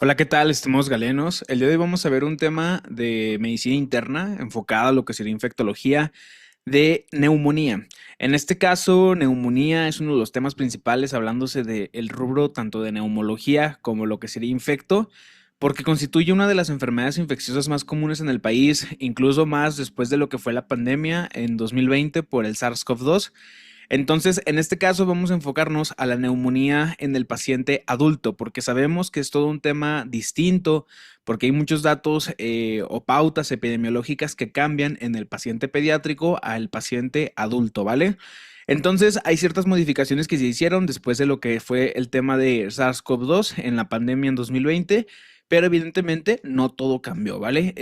Hola, ¿qué tal, estimados galenos? El día de hoy vamos a ver un tema de medicina interna enfocada a lo que sería infectología de neumonía. En este caso, neumonía es uno de los temas principales hablándose del rubro tanto de neumología como lo que sería infecto, porque constituye una de las enfermedades infecciosas más comunes en el país, incluso más después de lo que fue la pandemia en 2020 por el SARS-CoV-2. Entonces, en este caso vamos a enfocarnos a la neumonía en el paciente adulto, porque sabemos que es todo un tema distinto, porque hay muchos datos o pautas epidemiológicas que cambian en el paciente pediátrico al paciente adulto, ¿vale? Entonces, hay ciertas modificaciones que se hicieron después de lo que fue el tema de SARS-CoV-2 en la pandemia en 2020. Pero evidentemente no todo cambió, ¿vale?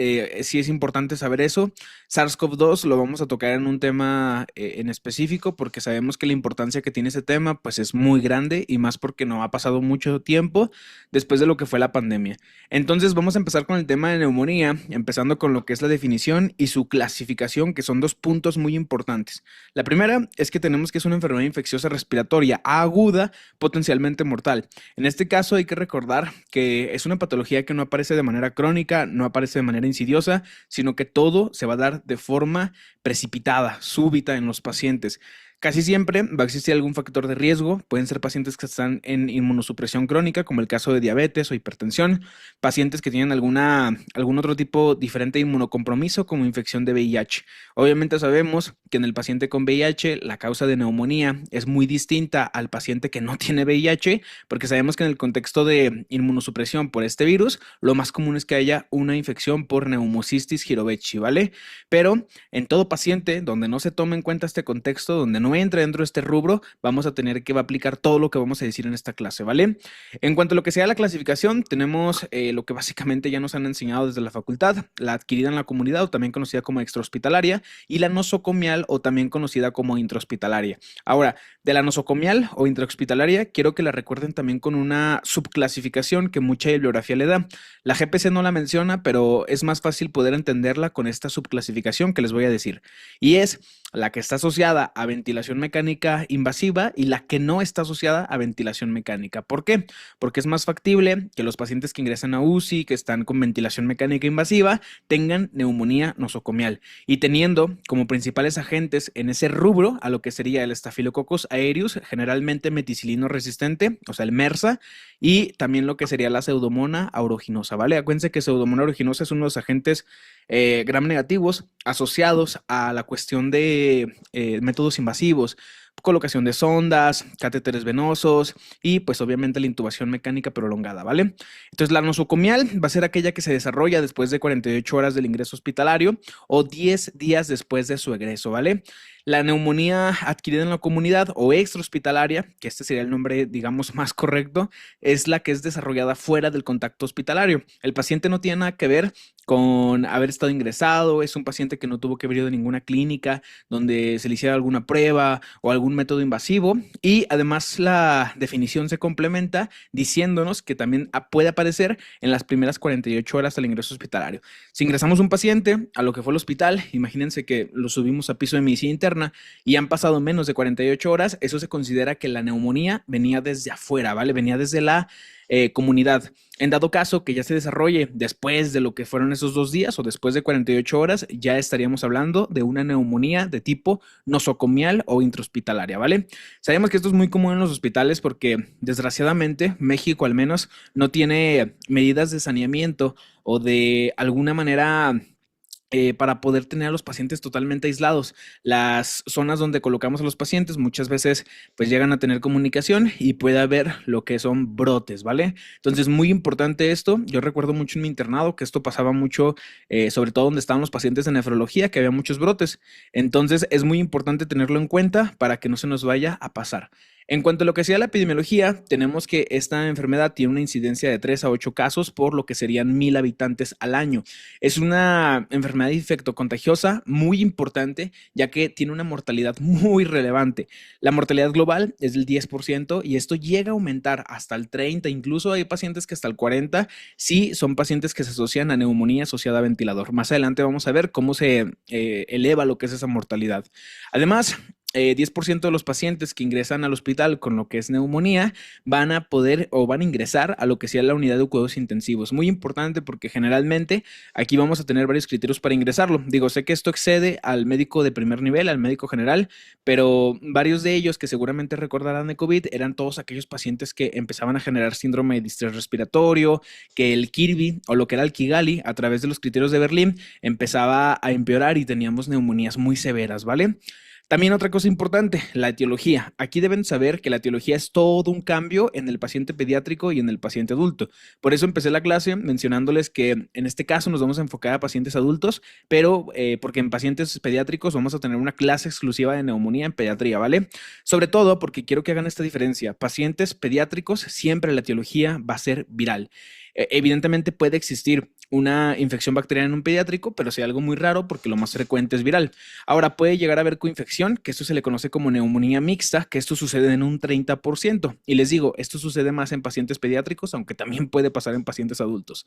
Sí es importante saber eso. SARS-CoV-2 lo vamos a tocar en un tema en específico porque sabemos que la importancia que tiene ese tema pues es muy grande y más porque no ha pasado mucho tiempo después de lo que fue la pandemia. Entonces vamos a empezar con el tema de neumonía, empezando con lo que es la definición y su clasificación, que son dos puntos muy importantes. La primera es que tenemos que es una enfermedad infecciosa respiratoria aguda, potencialmente mortal. En este caso hay que recordar que es una patología que no aparece de manera crónica, no aparece de manera insidiosa, sino que todo se va a dar de forma precipitada, súbita en los pacientes. Casi siempre va a existir algún factor de riesgo, pueden ser pacientes que están en inmunosupresión crónica, como el caso de diabetes o hipertensión, pacientes que tienen algún otro tipo diferente de inmunocompromiso, como infección de VIH. Obviamente sabemos que en el paciente con VIH la causa de neumonía es muy distinta al paciente que no tiene VIH, porque sabemos que en el contexto de inmunosupresión por este virus, lo más común es que haya una infección por Pneumocystis jirovecii, ¿vale? Pero en todo paciente donde no se tome en cuenta este contexto, donde no entre dentro de este rubro, vamos a tener que aplicar todo lo que vamos a decir en esta clase, ¿vale? En cuanto a lo que sea la clasificación, tenemos lo que básicamente ya nos han enseñado desde la facultad, la adquirida en la comunidad o también conocida como extrahospitalaria y la nosocomial o también conocida como intrahospitalaria. Ahora, de la nosocomial o intrahospitalaria, quiero que la recuerden también con una subclasificación que mucha bibliografía le da. La GPC no la menciona, pero es más fácil poder entenderla con esta subclasificación que les voy a decir. Y es la que está asociada a ventilación mecánica invasiva y la que no está asociada a ventilación mecánica. ¿Por qué? Porque es más factible que los pacientes que ingresan a UCI, que están con ventilación mecánica invasiva, tengan neumonía nosocomial y teniendo como principales agentes en ese rubro a lo que sería el Staphylococcus aureus, generalmente meticilino resistente, o sea, el MERSA, y también lo que sería la Pseudomonas aeruginosa, ¿vale? Acuérdense que Pseudomonas aeruginosa es uno de los agentes gram negativos asociados a la cuestión de métodos invasivos, colocación de sondas, catéteres venosos y pues obviamente la intubación mecánica prolongada, ¿vale? Entonces la nosocomial va a ser aquella que se desarrolla después de 48 horas del ingreso hospitalario o 10 días después de su egreso, ¿vale? La neumonía adquirida en la comunidad o extrahospitalaria, que este sería el nombre, digamos, más correcto, es la que es desarrollada fuera del contacto hospitalario. El paciente no tiene nada que ver con haber estado ingresado, es un paciente que no tuvo que haber ido a ninguna clínica donde se le hiciera alguna prueba o algún método invasivo y además la definición se complementa diciéndonos que también puede aparecer en las primeras 48 horas del ingreso hospitalario. Si ingresamos un paciente a lo que fue el hospital, imagínense que lo subimos a piso de medicina interna y han pasado menos de 48 horas, eso se considera que la neumonía venía desde afuera, ¿vale? Venía desde la comunidad. En dado caso que ya se desarrolle después de lo que fueron esos 2 días o después de 48 horas, ya estaríamos hablando de una neumonía de tipo nosocomial o intrahospitalaria, ¿vale? Sabemos que esto es muy común en los hospitales porque desgraciadamente México al menos no tiene medidas de saneamiento o de alguna manera para poder tener a los pacientes totalmente aislados. Las zonas donde colocamos a los pacientes muchas veces pues llegan a tener comunicación y puede haber lo que son brotes, ¿vale? Entonces muy importante esto. Yo recuerdo mucho en mi internado que esto pasaba mucho, sobre todo donde estaban los pacientes de nefrología, que había muchos brotes. Entonces es muy importante tenerlo en cuenta para que no se nos vaya a pasar. En cuanto a lo que sea la epidemiología, tenemos que esta enfermedad tiene una incidencia de 3 a 8 casos por lo que serían 1000 habitantes al año. Es una enfermedad infectocontagiosa muy importante, ya que tiene una mortalidad muy relevante. La mortalidad global es del 10% y esto llega a aumentar hasta el 30%, incluso hay pacientes que hasta el 40%, si son pacientes que se asocian a neumonía asociada a ventilador. Más adelante vamos a ver cómo se eleva lo que es esa mortalidad. Además, 10% de los pacientes que ingresan al hospital con lo que es neumonía van a poder o van a ingresar a lo que sea la unidad de cuidados intensivos. Muy importante porque generalmente aquí vamos a tener varios criterios para ingresarlo. Digo, sé que esto excede al médico de primer nivel, al médico general, pero varios de ellos que seguramente recordarán de COVID eran todos aquellos pacientes que empezaban a generar síndrome de distrés respiratorio, que el Kirby o lo que era el Kigali a través de los criterios de Berlín empezaba a empeorar y teníamos neumonías muy severas, ¿vale? También otra cosa importante, la etiología. Aquí deben saber que la etiología es todo un cambio en el paciente pediátrico y en el paciente adulto. Por eso empecé la clase mencionándoles que en este caso nos vamos a enfocar a pacientes adultos, pero porque en pacientes pediátricos vamos a tener una clase exclusiva de neumonía en pediatría, ¿vale? Sobre todo porque quiero que hagan esta diferencia. Pacientes pediátricos, siempre la etiología va a ser viral. Evidentemente puede existir una infección bacteriana en un pediátrico, pero sea algo muy raro porque lo más frecuente es viral. Ahora puede llegar a haber coinfección, que esto se le conoce como neumonía mixta, que esto sucede en un 30%. Y les digo, esto sucede más en pacientes pediátricos, aunque también puede pasar en pacientes adultos.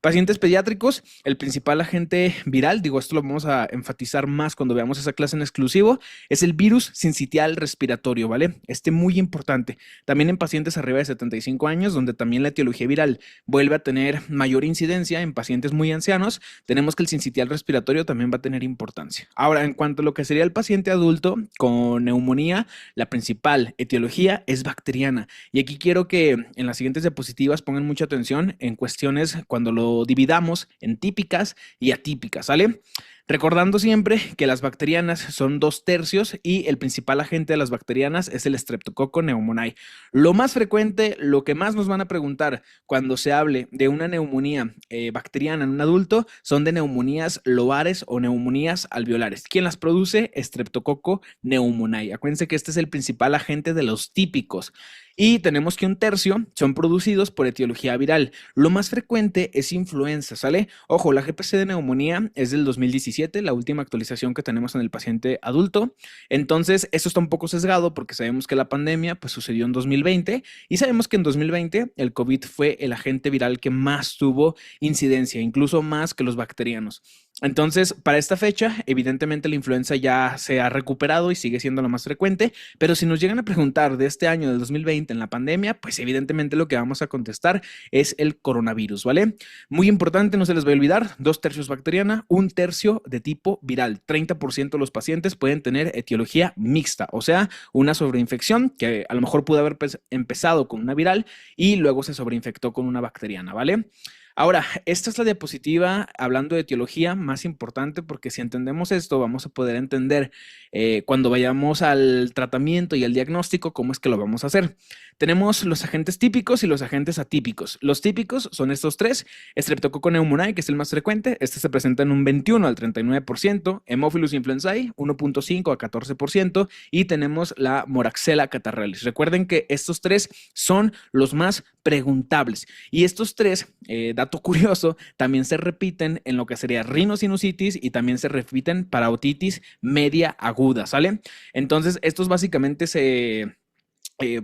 Pacientes pediátricos, el principal agente viral, digo, esto lo vamos a enfatizar más cuando veamos esa clase en exclusivo, es el virus sincitial respiratorio, ¿vale? Muy importante. También en pacientes arriba de 75 años, donde también la etiología viral vuelve a tener mayor incidencia en pacientes muy ancianos, tenemos que el sincitial respiratorio también va a tener importancia. Ahora, en cuanto a lo que sería el paciente adulto con neumonía, la principal etiología es bacteriana. Y aquí quiero que en las siguientes diapositivas pongan mucha atención en cuestiones cuando lo dividamos en típicas y atípicas, ¿sale? Recordando siempre que las bacterianas son 2/3 y el principal agente de las bacterianas es el Streptococcus pneumoniae. Lo más frecuente, lo que más nos van a preguntar cuando se hable de una neumonía bacteriana en un adulto son de neumonías lobares o neumonías alveolares. ¿Quién las produce? Streptococcus pneumoniae. Acuérdense que este es el principal agente de los típicos. Y tenemos que 1/3 son producidos por etiología viral. Lo más frecuente es influenza, ¿sale? Ojo, la GPC de neumonía es del 2017, la última actualización que tenemos en el paciente adulto. Entonces, esto está un poco sesgado porque sabemos que la pandemia pues, sucedió en 2020 y sabemos que en 2020 el COVID fue el agente viral que más tuvo incidencia, incluso más que los bacterianos. Entonces, para esta fecha, evidentemente la influenza ya se ha recuperado y sigue siendo lo más frecuente, pero si nos llegan a preguntar de este año, del 2020, en la pandemia, pues evidentemente lo que vamos a contestar es el coronavirus, ¿vale? Muy importante, no se les va a olvidar, 2/3 bacteriana, 1/3 de tipo viral. 30% de los pacientes pueden tener etiología mixta, o sea, una sobreinfección que a lo mejor pudo haber empezado con una viral y luego se sobreinfectó con una bacteriana, ¿vale? Ahora, esta es la diapositiva hablando de etiología más importante porque si entendemos esto vamos a poder entender cuando vayamos al tratamiento y al diagnóstico cómo es que lo vamos a hacer. Tenemos los agentes típicos y los agentes atípicos. Los típicos son estos tres: Streptococcus pneumoniae, que es el más frecuente, este se presenta en un 21 al 39%, Haemophilus influenzae 1.5 a 14% y tenemos la Moraxella catarrhalis. Recuerden que estos tres son los más preguntables y estos tres, dato curioso, también se repiten en lo que sería rinosinusitis y también se repiten para otitis media aguda, ¿sale? Entonces, estos básicamente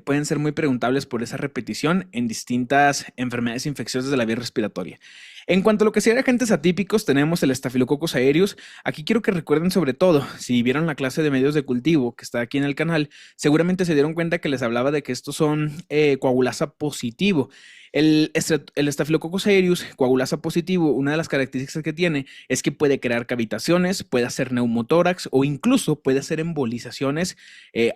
pueden ser muy preguntables por esa repetición en distintas enfermedades infecciosas de la vía respiratoria. En cuanto a lo que serían agentes atípicos, tenemos el Staphylococcus aureus. Aquí quiero que recuerden sobre todo, si vieron la clase de medios de cultivo que está aquí en el canal, seguramente se dieron cuenta que les hablaba de que estos son coagulasa positivo. El Staphylococcus aureus, coagulasa positivo, una de las características que tiene es que puede crear cavitaciones, puede hacer neumotórax o incluso puede hacer embolizaciones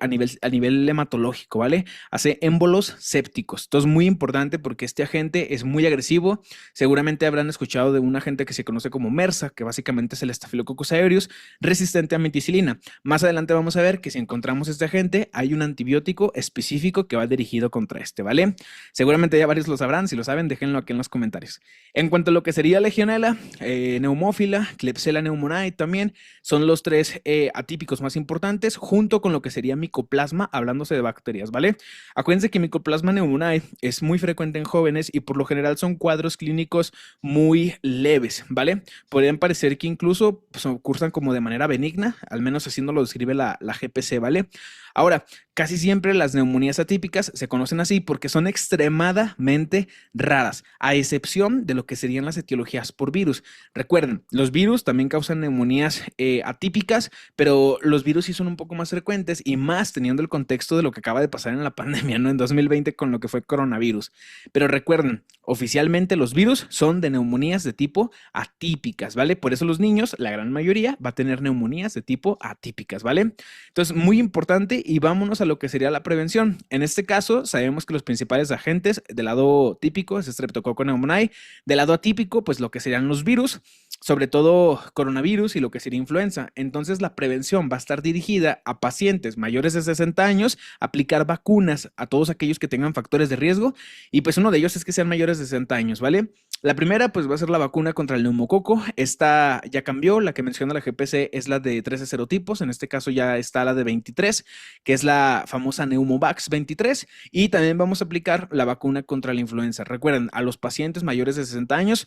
a nivel hematológico, ¿vale? Hace émbolos sépticos. Esto es muy importante porque este agente es muy agresivo. Seguramente habrán escuchado de un agente que se conoce como MRSA, que básicamente es el Staphylococcus aureus, resistente a meticilina. Más adelante vamos a ver que si encontramos este agente, hay un antibiótico específico que va dirigido contra este, ¿vale? Seguramente ya varios lo sabrán, si lo saben, déjenlo aquí en los comentarios. En cuanto a lo que sería Legionella, Neumófila, Klebsiella pneumoniae también son los tres atípicos más importantes, junto con lo que sería Mycoplasma, hablándose de bacterias, ¿vale? Acuérdense que Mycoplasma pneumoniae es muy frecuente en jóvenes y por lo general son cuadros clínicos muy leves, ¿vale? Podrían parecer que incluso pues, cursan como de manera benigna, al menos así nos lo describe la GPC, ¿vale? Ahora, Casi siempre las neumonías atípicas se conocen así porque son extremadamente raras, a excepción de lo que serían las etiologías por virus. Recuerden, los virus también causan neumonías atípicas, pero los virus sí son un poco más frecuentes y más teniendo el contexto de lo que acaba de pasar en la pandemia, ¿no? En 2020 con lo que fue coronavirus. Pero recuerden, oficialmente los virus son de neumonías de tipo atípicas, ¿vale? Por eso los niños, la gran mayoría, va a tener neumonías de tipo atípicas, ¿vale? Entonces, muy importante y vámonos a lo que sería la prevención. En este caso, sabemos que los principales agentes del lado típico es Streptococcus pneumoniae, del lado atípico, pues lo que serían los virus, sobre todo coronavirus y lo que sería influenza. Entonces, la prevención va a estar dirigida a pacientes mayores de 60 años, aplicar vacunas a todos aquellos que tengan factores de riesgo y pues uno de ellos es que sean mayores de 60 años, ¿vale? La primera pues va a ser la vacuna contra el neumococo. Esta ya cambió, la que menciona la GPC es la de 13 serotipos, en este caso ya está la de 23, que es la famosa Pneumovax 23, y también vamos a aplicar la vacuna contra la influenza. Recuerden, a los pacientes mayores de 60 años,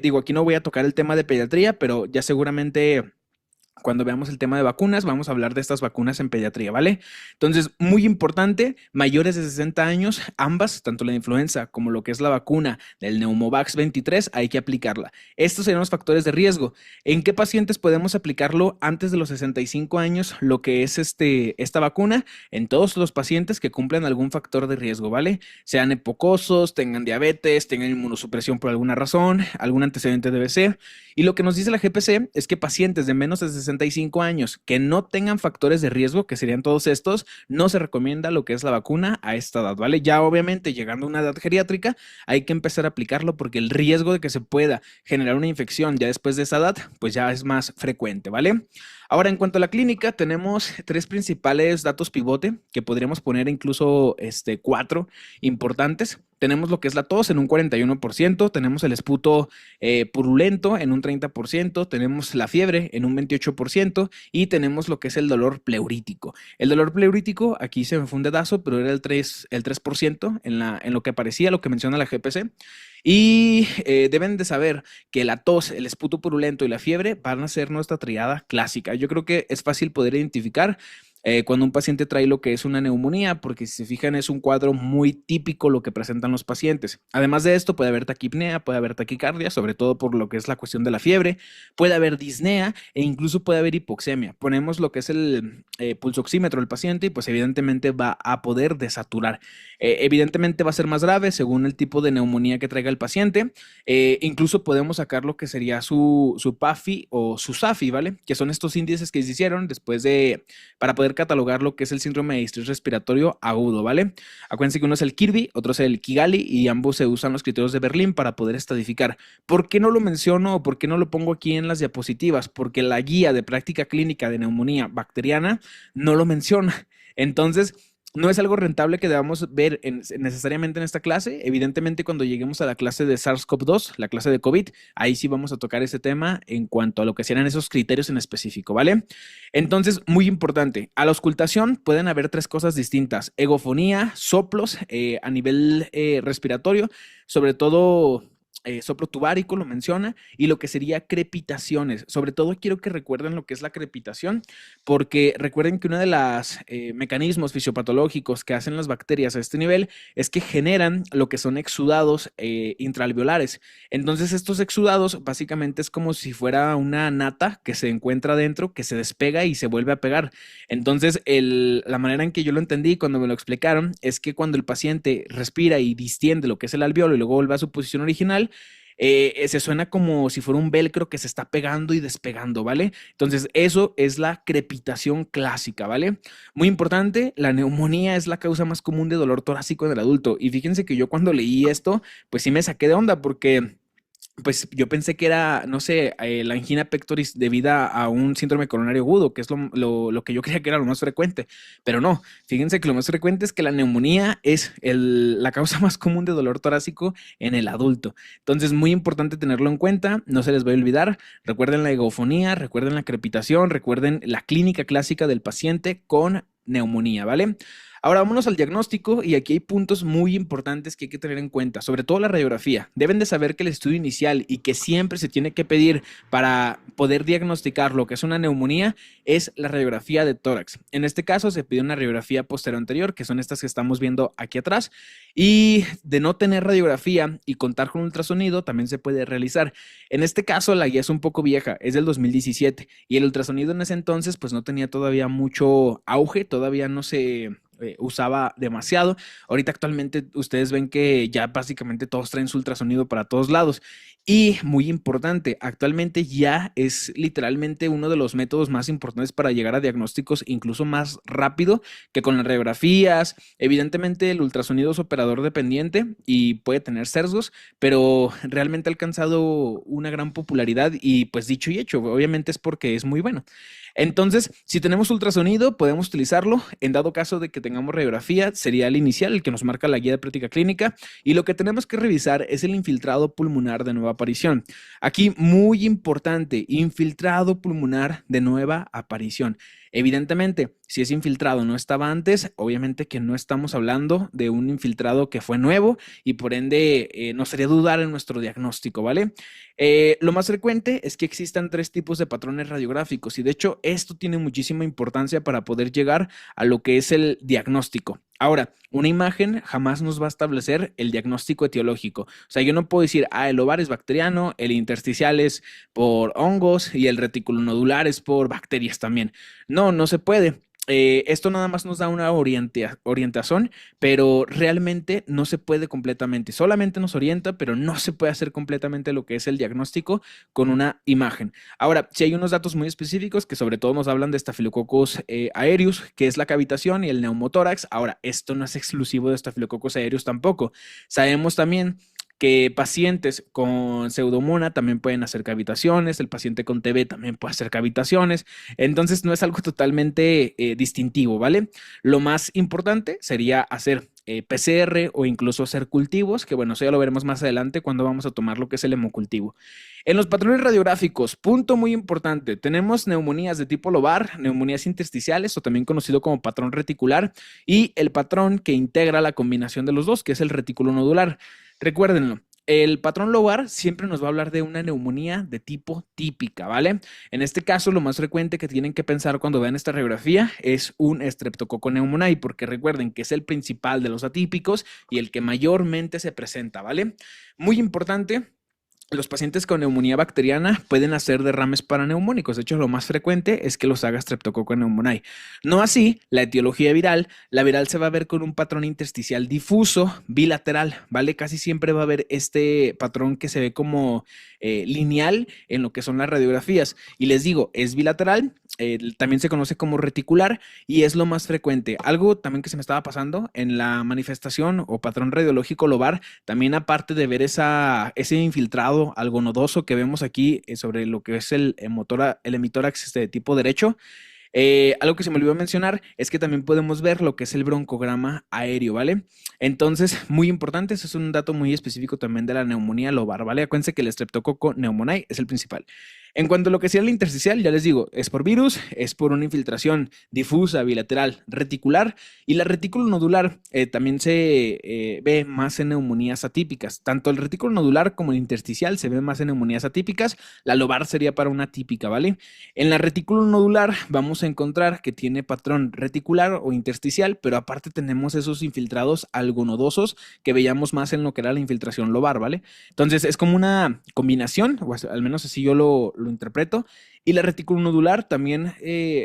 digo, aquí no voy a tocar el tema de pediatría, pero ya seguramente cuando veamos el tema de vacunas, vamos a hablar de estas vacunas en pediatría, ¿vale? Entonces, muy importante, mayores de 60 años, ambas, tanto la influenza como lo que es la vacuna del Pneumovax 23, hay que aplicarla. Estos serían los factores de riesgo. ¿En qué pacientes podemos aplicarlo antes de los 65 años, lo que es esta vacuna? En todos los pacientes que cumplan algún factor de riesgo, ¿vale? Sean hipocosos, tengan diabetes, tengan inmunosupresión por alguna razón, algún antecedente de BC. Y lo que nos dice la GPC es que pacientes de menos de 65 años que no tengan factores de riesgo, que serían todos estos, no se recomienda lo que es la vacuna a esta edad, ¿vale? Ya obviamente llegando a una edad geriátrica hay que empezar a aplicarlo porque el riesgo de que se pueda generar una infección ya después de esa edad, pues ya es más frecuente, ¿vale? Ahora, en cuanto a la clínica, tenemos tres principales datos pivote que podríamos poner incluso cuatro importantes. Tenemos lo que es la tos en un 41%, tenemos el esputo purulento en un 30%, tenemos la fiebre en un 28% y tenemos lo que es el dolor pleurítico. El dolor pleurítico, aquí se me fue un dedazo, pero era el 3% en lo que aparecía, lo que menciona la GPC. Y deben de saber que la tos, el esputo purulento y la fiebre van a ser nuestra triada clásica. Yo creo que es fácil poder identificar cuando un paciente trae lo que es una neumonía, porque si se fijan es un cuadro muy típico lo que presentan los pacientes. Además de esto puede haber taquipnea, puede haber taquicardia, sobre todo por lo que es la cuestión de la fiebre, puede haber disnea e incluso puede haber hipoxemia. Ponemos lo que es el pulsoxímetro del paciente y pues evidentemente va a poder desaturar. Evidentemente va a ser más grave según el tipo de neumonía que traiga el paciente. Incluso podemos sacar lo que sería su PAFI o su SAFI, ¿vale? Que son estos índices que se hicieron después para poder catalogar lo que es el síndrome de distrés respiratorio agudo, ¿vale? Acuérdense que uno es el Kirby, otro es el Kigali y ambos se usan los criterios de Berlín para poder estadificar. ¿Por qué no lo menciono o por qué no lo pongo aquí en las diapositivas? Porque la guía de práctica clínica de neumonía bacteriana no lo menciona. Entonces, no es algo rentable que debamos ver necesariamente en esta clase. Evidentemente, cuando lleguemos a la clase de SARS-CoV-2, la clase de COVID, ahí sí vamos a tocar ese tema en cuanto a lo que serán esos criterios en específico, ¿vale? Entonces, muy importante, a la auscultación pueden haber tres cosas distintas: egofonía, soplos a nivel respiratorio, sobre todo soplo tubárico lo menciona, y lo que sería crepitaciones. Sobre todo quiero que recuerden lo que es la crepitación, porque recuerden que uno de los mecanismos fisiopatológicos que hacen las bacterias a este nivel es que generan lo que son exudados intraalveolares. Entonces estos exudados básicamente es como si fuera una nata que se encuentra dentro, que se despega y se vuelve a pegar. Entonces la manera en que yo lo entendí cuando me lo explicaron es que cuando el paciente respira y distiende lo que es el alveolo y luego vuelve a su posición original, se suena como si fuera un velcro que se está pegando y despegando, ¿vale? Entonces eso es la crepitación clásica, ¿vale? Muy importante, la neumonía es la causa más común de dolor torácico en el adulto, y fíjense que yo cuando leí esto, pues sí me saqué de onda porque pues yo pensé que era, no sé, la angina pectoris debida a un síndrome coronario agudo, que es lo que yo creía que era lo más frecuente, pero no. Fíjense que lo más frecuente es que la neumonía es la causa más común de dolor torácico en el adulto. Entonces, muy importante tenerlo en cuenta, no se les va a olvidar. Recuerden la egofonía, recuerden la crepitación, recuerden la clínica clásica del paciente con neumonía, ¿vale? Ahora vámonos al diagnóstico y aquí hay puntos muy importantes que hay que tener en cuenta, sobre todo la radiografía. Deben de saber que el estudio inicial y que siempre se tiene que pedir para poder diagnosticar lo que es una neumonía es la radiografía de tórax. En este caso se pide una radiografía posterior anterior, que son estas que estamos viendo aquí atrás, y de no tener radiografía y contar con ultrasonido también se puede realizar. En este caso la guía es un poco vieja, es del 2017 y el ultrasonido en ese entonces pues no tenía todavía mucho auge, todavía no se usaba demasiado. Ahorita actualmente ustedes ven que ya básicamente todos traen su ultrasonido para todos lados. Y muy importante, actualmente ya es literalmente uno de los métodos más importantes para llegar a diagnósticos incluso más rápido que con las radiografías. Evidentemente el ultrasonido es operador dependiente y puede tener sesgos, pero realmente ha alcanzado una gran popularidad y pues dicho y hecho, obviamente es porque es muy bueno. Entonces, si tenemos ultrasonido, podemos utilizarlo. En dado caso de que tengamos radiografía, sería el inicial, el que nos marca la guía de práctica clínica. Y lo que tenemos que revisar es el infiltrado pulmonar de nueva aparición. Aquí, muy importante, infiltrado pulmonar de nueva aparición. Evidentemente, si ese infiltrado no estaba antes, obviamente que no estamos hablando de un infiltrado que fue nuevo y por ende no sería dudar en nuestro diagnóstico, ¿vale? Lo más frecuente es que existan 3 tipos de patrones radiográficos y de hecho esto tiene muchísima importancia para poder llegar a lo que es el diagnóstico. Ahora, una imagen jamás nos va a establecer el diagnóstico etiológico. O sea, yo no puedo decir, el ovario es bacteriano, el intersticial es por hongos y el retículo nodular es por bacterias también. No, no se puede. Esto nada más nos da una orientación, pero realmente no se puede completamente. Solamente nos orienta, pero no se puede hacer completamente lo que es el diagnóstico con una imagen. Ahora, si hay unos datos muy específicos que sobre todo nos hablan de Staphylococcus aureus, que es la cavitación y el neumotórax. Ahora, esto no es exclusivo de Staphylococcus aureus tampoco. Sabemos también que pacientes con pseudomonas también pueden hacer cavitaciones, el paciente con TB también puede hacer cavitaciones, entonces no es algo totalmente distintivo, ¿vale? Lo más importante sería hacer PCR o incluso hacer cultivos, que bueno, eso ya lo veremos más adelante cuando vamos a tomar lo que es el hemocultivo. En los patrones radiográficos, punto muy importante, tenemos neumonías de tipo lobar, neumonías intersticiales o también conocido como patrón reticular y el patrón que integra la combinación de los dos, que es el retículo nodular. Recuérdenlo, el patrón lobar siempre nos va a hablar de una neumonía de tipo típica, ¿vale? En este caso, lo más frecuente que tienen que pensar cuando vean esta radiografía es un Streptococcus pneumoniae, porque recuerden que es el principal de los atípicos y el que mayormente se presenta, ¿vale? Muy importante. Los pacientes con neumonía bacteriana pueden hacer derrames paraneumónicos. De hecho, lo más frecuente es que los haga Streptococcus pneumoniae. No así la etiología viral. La viral se va a ver con un patrón intersticial difuso, bilateral, ¿vale? Casi siempre va a haber este patrón que se ve como lineal en lo que son las radiografías. Y les digo, es bilateral, también se conoce como reticular y es lo más frecuente. Algo también que se me estaba pasando en la manifestación o patrón radiológico lobar, también aparte de ver ese infiltrado algo nodoso que vemos aquí sobre lo que es el hemitórax de tipo derecho. Algo que se me olvidó mencionar es que también podemos ver lo que es el broncograma aéreo, ¿vale? Entonces, muy importante, eso es un dato muy específico también de la neumonía lobar, ¿vale? Acuérdense que el Streptococcus pneumoniae es el principal. En cuanto a lo que sea el intersticial, ya les digo, es por virus, es por una infiltración difusa, bilateral, reticular, y la retículo nodular también se ve más en neumonías atípicas. Tanto el retículo nodular como el intersticial se ve más en neumonías atípicas, la lobar sería para una típica, ¿vale? En la retículo nodular vamos a encontrar que tiene patrón reticular o intersticial, pero aparte tenemos esos infiltrados algo nodosos que veíamos más en lo que era la infiltración lobar, ¿vale? Entonces es como una combinación, o al menos así yo lo interpreto. Y la retículo nodular también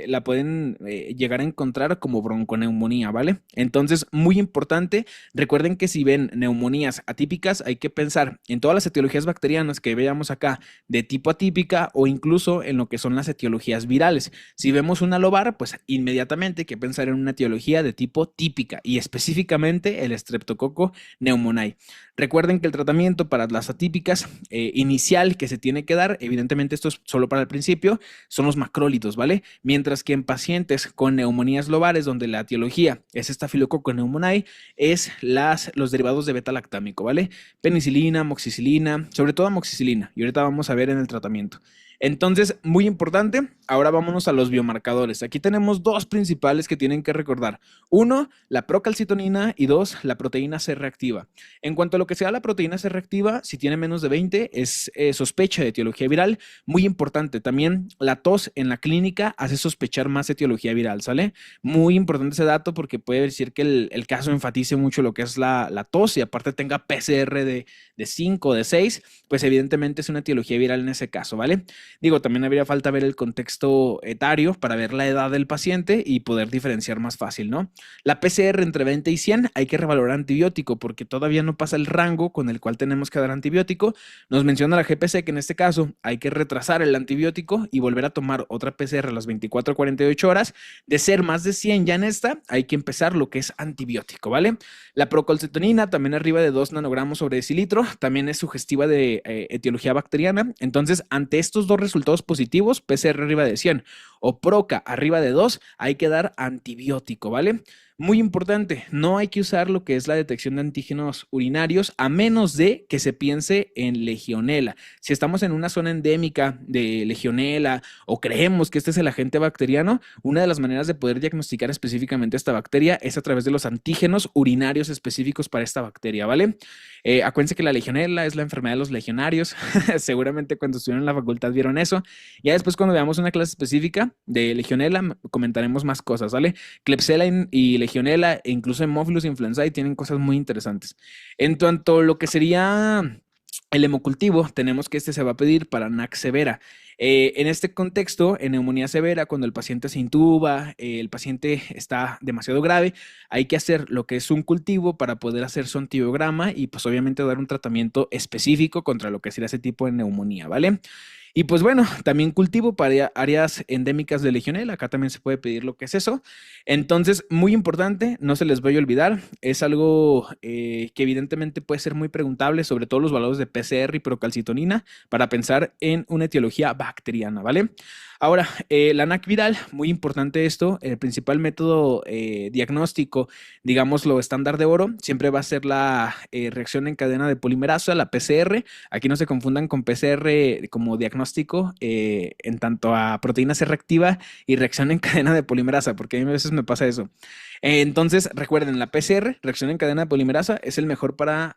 la pueden llegar a encontrar como bronconeumonía, ¿vale? Entonces, muy importante, recuerden que si ven neumonías atípicas, hay que pensar en todas las etiologías bacterianas que veamos acá de tipo atípica o incluso en lo que son las etiologías virales. Si vemos una lobar, pues inmediatamente hay que pensar en una etiología de tipo típica y específicamente el Streptococcus pneumoniae. Recuerden que el tratamiento para las atípicas inicial que se tiene que dar, evidentemente esto es solo para el principio, son los macrólidos, ¿vale? Mientras que en pacientes con neumonías lobares, donde la etiología es Staphylococcus pneumoniae, es los derivados de beta-lactámico, ¿vale? Penicilina, amoxicilina, sobre todo amoxicilina, y ahorita vamos a ver en el tratamiento. Entonces, muy importante, ahora vámonos a los biomarcadores. Aquí tenemos dos principales que tienen que recordar. Uno, la procalcitonina y dos, la proteína C reactiva. En cuanto a lo que sea la proteína C reactiva, si tiene menos de 20, es sospecha de etiología viral. Muy importante, también la tos en la clínica hace sospechar más etiología viral, ¿sale? Muy importante ese dato porque puede decir que el caso enfatice mucho lo que es la tos y aparte tenga PCR de 5 o de 6, pues evidentemente es una etiología viral en ese caso, ¿vale? Digo, también habría falta ver el contexto etario para ver la edad del paciente y poder diferenciar más fácil, ¿no? La PCR entre 20 y 100 hay que revalorar antibiótico porque todavía no pasa el rango con el cual tenemos que dar antibiótico. Nos menciona la GPC que en este caso hay que retrasar el antibiótico y volver a tomar otra PCR a las 24 a 48 horas. De ser más de 100 ya en esta, hay que empezar lo que es antibiótico, ¿vale? La procalcitonina también arriba de 2 nanogramos sobre decilitro, también es sugestiva de etiología bacteriana. Entonces, ante estos dos resultados positivos, PCR arriba de 100 o proca arriba de 2, hay que dar antibiótico, ¿vale? Muy importante, no hay que usar lo que es la detección de antígenos urinarios a menos de que se piense en legionela. Si estamos en una zona endémica de legionela o creemos que este es el agente bacteriano, una de las maneras de poder diagnosticar específicamente esta bacteria es a través de los antígenos urinarios específicos para esta bacteria, ¿vale? Acuérdense que la legionela es la enfermedad de los legionarios. Seguramente cuando estuvieron en la facultad vieron eso. Ya después cuando veamos una clase específica de legionela comentaremos más cosas, ¿vale? Klebsiella y legionela e incluso Haemophilus influenzae tienen cosas muy interesantes. En cuanto a lo que sería el hemocultivo, tenemos que este se va a pedir para NAC severa. En este contexto, en neumonía severa, cuando el paciente se intuba, el paciente está demasiado grave, hay que hacer lo que es un cultivo para poder hacer su antibiograma y pues obviamente dar un tratamiento específico contra lo que sería ese tipo de neumonía, ¿vale? Y pues bueno, también cultivo para áreas endémicas de Legionela. Acá también se puede pedir lo que es eso. Entonces, muy importante, no se les vaya a olvidar. Es algo que evidentemente puede ser muy preguntable, sobre todo los valores de PCR y procalcitonina, para pensar en una etiología bacteriana, ¿vale? Ahora, la NAC viral, muy importante esto. El principal método diagnóstico, digámoslo, estándar de oro, siempre va a ser la reacción en cadena de polimerasa, la PCR. Aquí no se confundan con PCR como diagnóstico en tanto a proteína C reactiva y reacción en cadena de polimerasa, porque a mí a veces me pasa eso. Entonces, recuerden, la PCR, reacción en cadena de polimerasa, es el mejor para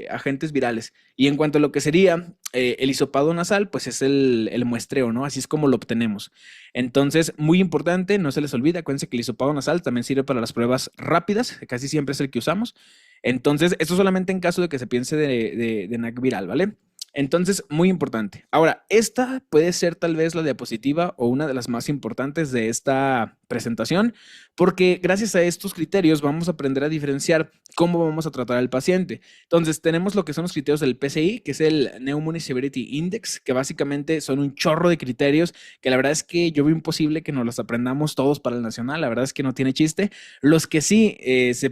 agentes virales. Y en cuanto a lo que sería el hisopado nasal, pues es el muestreo, ¿no? Así es como lo obtenemos. Entonces, muy importante, no se les olvide, acuérdense que el hisopado nasal también sirve para las pruebas rápidas, casi siempre es el que usamos. Entonces, esto solamente en caso de que se piense de NAC viral, ¿vale? Entonces, muy importante. Ahora, esta puede ser tal vez la diapositiva o una de las más importantes de esta presentación, porque gracias a estos criterios vamos a aprender a diferenciar cómo vamos a tratar al paciente. Entonces, tenemos lo que son los criterios del PCI, que es el Pneumonia Severity Index, que básicamente son un chorro de criterios, que la verdad es que yo veo imposible que nos los aprendamos todos para el nacional, la verdad es que no tiene chiste. Los que sí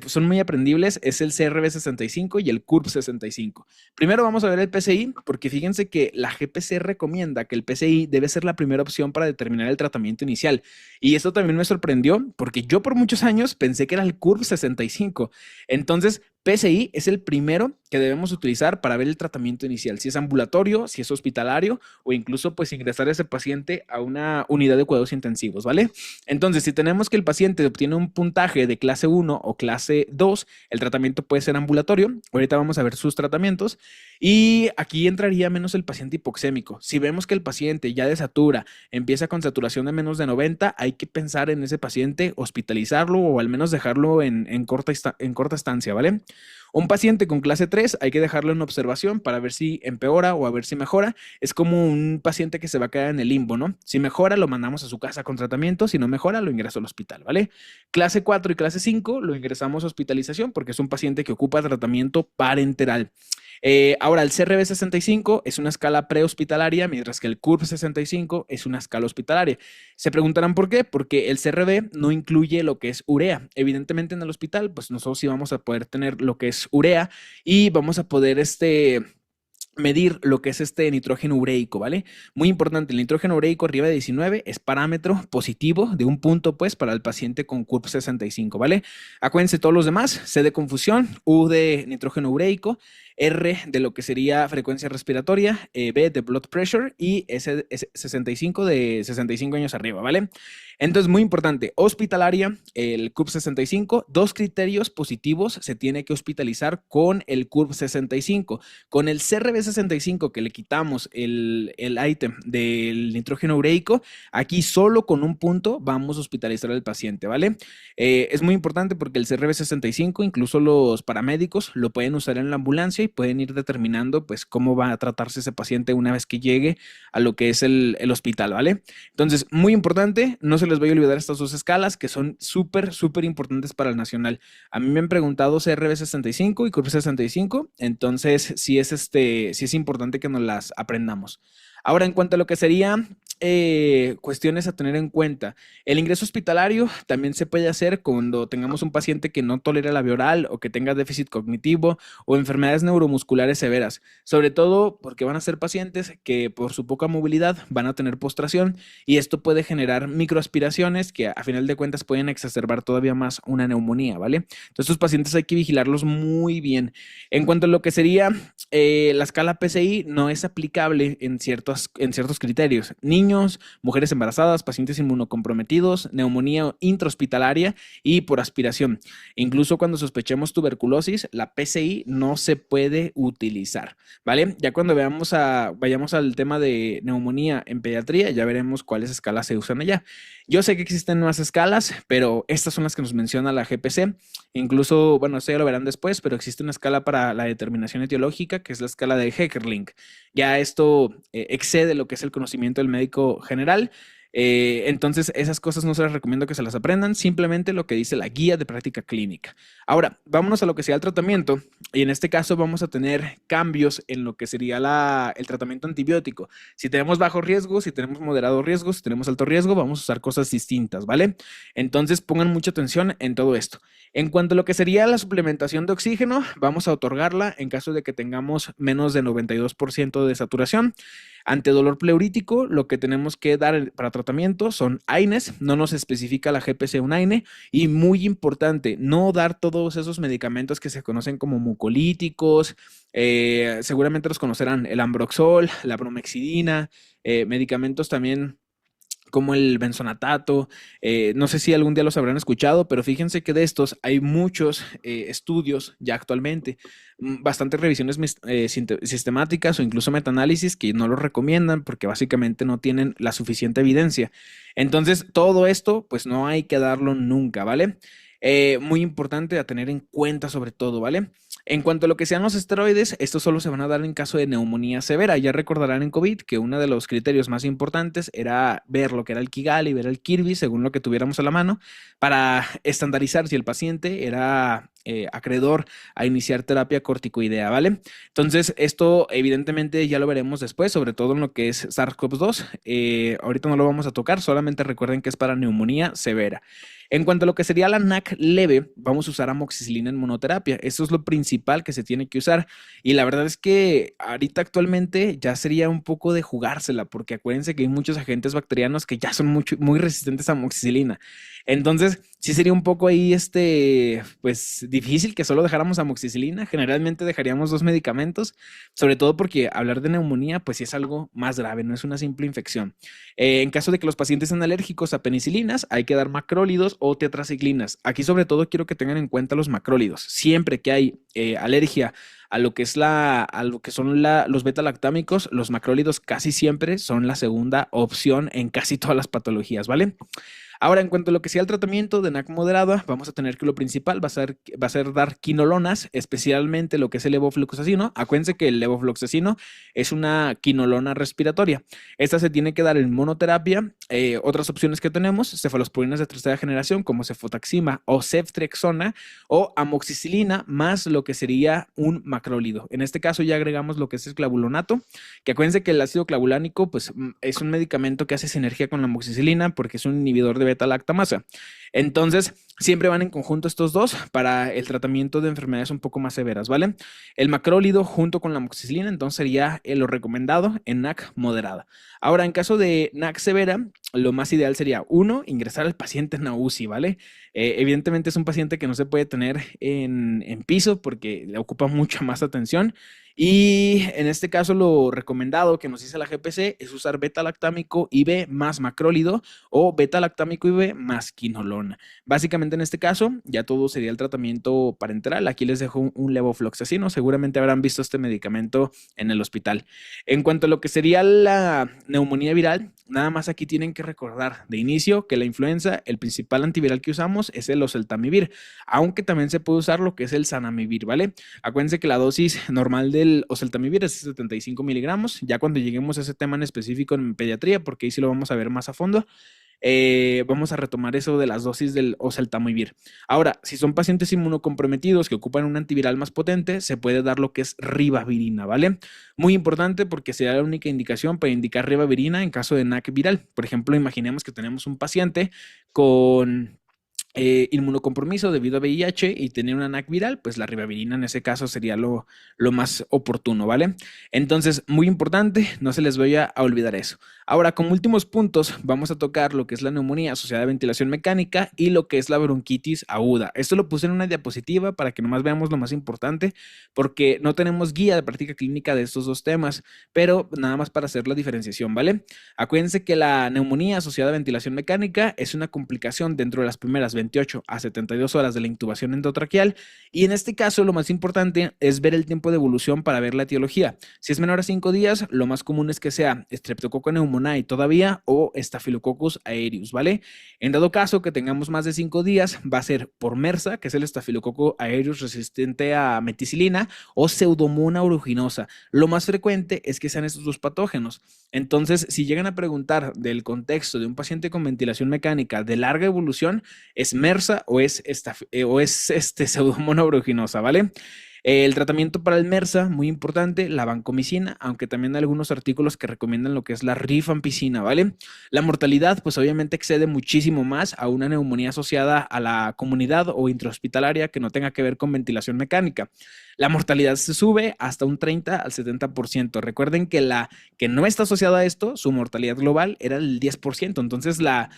son muy aprendibles es el CRB 65 y el CURB 65. Primero vamos a ver el PCI, porque fíjense que la GPC recomienda que el PCI debe ser la primera opción para determinar el tratamiento inicial. Y esto también me sorprendió, porque yo por muchos años pensé que era el CURB 65. Entonces, PCI es el primero que debemos utilizar para ver el tratamiento inicial, si es ambulatorio, si es hospitalario o incluso pues ingresar a ese paciente a una unidad de cuidados intensivos, ¿vale? Entonces, si tenemos que el paciente obtiene un puntaje de clase 1 o clase 2, el tratamiento puede ser ambulatorio. Ahorita vamos a ver sus tratamientos y aquí entraría menos el paciente hipoxémico. Si vemos que el paciente ya desatura, empieza con saturación de menos de 90, hay que pensar en ese paciente, hospitalizarlo o al menos dejarlo en corta estancia, ¿vale? Un paciente con clase 3 hay que dejarlo en observación para ver si empeora o a ver si mejora. Es como un paciente que se va a quedar en el limbo, ¿no? Si mejora, lo mandamos a su casa con tratamiento. Si no mejora, lo ingreso al hospital, ¿vale? Clase 4 y clase 5 lo ingresamos a hospitalización porque es un paciente que ocupa tratamiento parenteral. Ahora, el CRB 65 es una escala prehospitalaria, mientras que el CURB 65 es una escala hospitalaria. Se preguntarán por qué, porque el CRB no incluye lo que es urea. Evidentemente en el hospital, pues nosotros sí vamos a poder tener lo que es urea y vamos a poder medir lo que es este nitrógeno ureico, ¿vale? Muy importante, el nitrógeno ureico arriba de 19 es parámetro positivo de un punto, pues, para el paciente con CURP 65, ¿vale? Acuérdense todos los demás, C de confusión, U de nitrógeno ureico, R de lo que sería frecuencia respiratoria, B de blood pressure y S 65 de 65 años arriba, ¿vale? Entonces, muy importante, hospitalaria, el CURP 65, dos criterios positivos se tiene que hospitalizar con el CURP 65. Con el CRB 65 que le quitamos el ítem del nitrógeno ureico, aquí solo con un punto vamos a hospitalizar al paciente, ¿vale? Es muy importante porque el CRB 65, incluso los paramédicos lo pueden usar en la ambulancia y pueden ir determinando pues cómo va a tratarse ese paciente una vez que llegue a lo que es el hospital, ¿vale? Entonces, muy importante, no se les voy a olvidar estas dos escalas que son súper, súper importantes para el nacional. A mí me han preguntado CRB 65 y CURP 65, entonces sí es importante que nos las aprendamos. Ahora, en cuanto a lo que sería cuestiones a tener en cuenta, el ingreso hospitalario también se puede hacer cuando tengamos un paciente que no tolera la vía oral o que tenga déficit cognitivo o enfermedades neuromusculares severas, sobre todo porque van a ser pacientes que por su poca movilidad van a tener postración y esto puede generar microaspiraciones que a final de cuentas pueden exacerbar todavía más una neumonía, ¿vale? Entonces, estos pacientes hay que vigilarlos muy bien. En cuanto a lo que sería la escala PCI, no es aplicable en ciertos criterios. Niños, mujeres embarazadas, pacientes inmunocomprometidos, neumonía intrahospitalaria y por aspiración. Incluso cuando sospechemos tuberculosis, la PCI no se puede utilizar, ¿vale? Ya cuando vayamos al tema de neumonía en pediatría, ya veremos cuáles escalas se usan allá. Yo sé que existen nuevas escalas, pero estas son las que nos menciona la GPC. Incluso, bueno, esto ya lo verán después, pero existe una escala para la determinación etiológica, que es la escala de Heckerling. Ya esto excede lo que es el conocimiento del médico general. Entonces, esas cosas no se las recomiendo que se las aprendan, simplemente lo que dice la guía de práctica clínica. Ahora, vámonos a lo que sea el tratamiento, y en este caso vamos a tener cambios en lo que sería el tratamiento antibiótico. Si tenemos bajo riesgo, si tenemos moderado riesgo, si tenemos alto riesgo, vamos a usar cosas distintas, ¿vale? Entonces, pongan mucha atención en todo esto. En cuanto a lo que sería la suplementación de oxígeno, vamos a otorgarla en caso de que tengamos menos de 92% de saturación. Ante dolor pleurítico, lo que tenemos que dar para tratamiento son AINES, no nos especifica la GPC un AINE, y muy importante, no dar todos esos medicamentos que se conocen como mucolíticos, seguramente los conocerán, el Ambroxol, la bromexidina, medicamentos también como el benzonatato, no sé si algún día los habrán escuchado, pero fíjense que de estos hay muchos estudios ya actualmente, bastantes revisiones sistemáticas o incluso metaanálisis que no los recomiendan porque básicamente no tienen la suficiente evidencia. Entonces, todo esto, pues no hay que darlo nunca, ¿vale? Muy importante a tener en cuenta sobre todo, ¿vale? En cuanto a lo que sean los esteroides, estos solo se van a dar en caso de neumonía severa. Ya recordarán en COVID que uno de los criterios más importantes era ver lo que era el Kigali, ver el Kirby, según lo que tuviéramos a la mano, para estandarizar si el paciente era acreedor a iniciar terapia corticoidea, ¿vale? Entonces, esto evidentemente ya lo veremos después, sobre todo en lo que es SARS-CoV-2. Ahorita no lo vamos a tocar, solamente recuerden que es para neumonía severa. En cuanto a lo que sería la NAC leve, vamos a usar amoxicilina en monoterapia. Eso es lo principal que se tiene que usar. Y la verdad es que ahorita actualmente ya sería un poco de jugársela, porque acuérdense que hay muchos agentes bacterianos que ya son muy resistentes a amoxicilina. Entonces, sí sería un poco ahí, pues difícil que solo dejáramos amoxicilina. Generalmente dejaríamos dos medicamentos, sobre todo porque hablar de neumonía, pues sí es algo más grave, no es una simple infección. En caso de que los pacientes sean alérgicos a penicilinas, hay que dar macrólidos o tetraciclinas. Aquí sobre todo quiero que tengan en cuenta los macrólidos. Siempre que hay alergia a lo que son los beta-lactámicos, los macrólidos casi siempre son la segunda opción en casi todas las patologías, ¿vale? Ahora, en cuanto a lo que sea el tratamiento de NAC moderada, vamos a tener que lo principal va a ser dar quinolonas, especialmente lo que es el levofloxacino. Acuérdense que el levofloxacino es una quinolona respiratoria. Esta se tiene que dar en monoterapia. Otras opciones que tenemos, cefalosporinas de tercera generación como cefotaxima o ceftriaxona o amoxicilina más lo que sería un macrólido. En este caso ya agregamos lo que es el clavulonato, que acuérdense que el ácido clavulánico pues, es un medicamento que hace sinergia con la amoxicilina porque es un inhibidor de beta-lactamasa. Entonces, Siempre van en conjunto estos dos para el tratamiento de enfermedades un poco más severas, ¿vale? El macrólido junto con la amoxicilina, entonces sería lo recomendado en NAC moderada. Ahora, en caso de NAC severa, lo más ideal sería, uno, ingresar al paciente en la UCI, ¿vale? Evidentemente es un paciente que no se puede tener en piso porque le ocupa mucha más atención. Y en este caso lo recomendado que nos dice la GPC es usar beta-lactámico IV más macrólido o beta-lactámico IV más quinolona. Básicamente en este caso ya todo sería el tratamiento parenteral. Aquí les dejo un levofloxacino. Seguramente habrán visto este medicamento en el hospital. En cuanto a lo que sería la neumonía viral, nada más aquí tienen que recordar de inicio que la influenza, el principal antiviral que usamos es el oseltamivir, aunque también se puede usar lo que es el zanamivir, ¿vale? Acuérdense que la dosis normal del oseltamivir es 75 miligramos. Ya cuando lleguemos a ese tema en específico en pediatría, porque ahí sí lo vamos a ver más a fondo, vamos a retomar eso de las dosis del oseltamivir. Ahora, si son pacientes inmunocomprometidos que ocupan un antiviral más potente, se puede dar lo que es ribavirina, ¿vale? Muy importante porque será la única indicación para indicar ribavirina en caso de NAC viral. Por ejemplo, imaginemos que tenemos un paciente con inmunocompromiso debido a VIH y tener una NAC viral, pues la ribavirina en ese caso sería lo más oportuno, ¿vale? Entonces, muy importante, no se les vaya a olvidar eso. Ahora, como últimos puntos, vamos a tocar lo que es la neumonía asociada a ventilación mecánica y lo que es la bronquitis aguda. Esto lo puse en una diapositiva para que nomás veamos lo más importante, porque no tenemos guía de práctica clínica de estos dos temas, pero nada más para hacer la diferenciación, ¿vale? Acuérdense que la neumonía asociada a ventilación mecánica es una complicación dentro de las primeras 28 a 72 horas de la intubación endotraqueal y en este caso lo más importante es ver el tiempo de evolución para ver la etiología. Si es menor a 5 días, lo más común es que sea Streptococcus pneumoniae todavía o Staphylococcus aureus, ¿vale? En dado caso que tengamos más de 5 días, va a ser por MRSA, que es el Staphylococcus aureus resistente a meticilina, o Pseudomonas aeruginosa. Lo más frecuente es que sean estos dos patógenos. Entonces, si llegan a preguntar del contexto de un paciente con ventilación mecánica de larga evolución, ¿es MRSA o es Pseudomonas aeruginosa, ¿vale? El tratamiento para el MRSA, muy importante, la vancomicina, aunque también hay algunos artículos que recomiendan lo que es la rifampicina, ¿vale? La mortalidad, pues obviamente excede muchísimo más a una neumonía asociada a la comunidad o intrahospitalaria que no tenga que ver con ventilación mecánica. La mortalidad se sube hasta un 30 al 70%. Recuerden que la que no está asociada a esto, su mortalidad global era el 10%, entonces la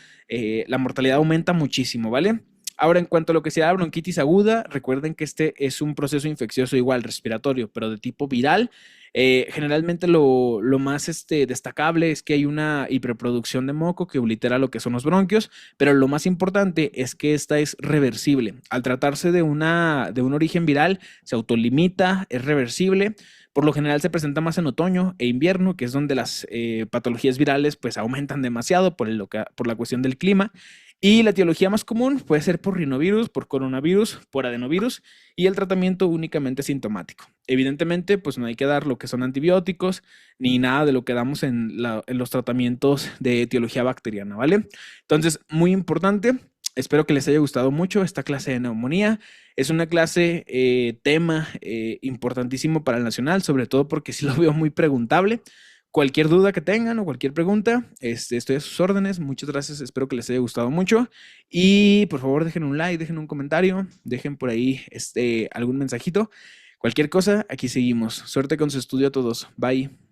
mortalidad aumenta muchísimo, ¿vale? Ahora, en cuanto a lo que sea bronquitis aguda, recuerden que este es un proceso infeccioso igual respiratorio, pero de tipo viral. Generalmente lo más destacable es que hay una hiperproducción de moco que oblitera lo que son los bronquios, pero lo más importante es que esta es reversible. Al tratarse de un origen viral, se autolimita, es reversible. Por lo general se presenta más en otoño e invierno, que es donde las patologías virales pues aumentan demasiado por la cuestión del clima. Y la etiología más común puede ser por rinovirus, por coronavirus, por adenovirus y el tratamiento únicamente sintomático. Evidentemente, pues no hay que dar lo que son antibióticos ni nada de lo que damos en los tratamientos de etiología bacteriana, ¿vale? Entonces, muy importante. Espero que les haya gustado mucho esta clase de neumonía. Es una clase, tema importantísimo para el nacional, sobre todo porque sí lo veo muy preguntable. Cualquier duda que tengan o cualquier pregunta, estoy a sus órdenes. Muchas gracias, espero que les haya gustado mucho. Y por favor, dejen un like, dejen un comentario, dejen por ahí algún mensajito. Cualquier cosa, aquí seguimos. Suerte con su estudio a todos. Bye.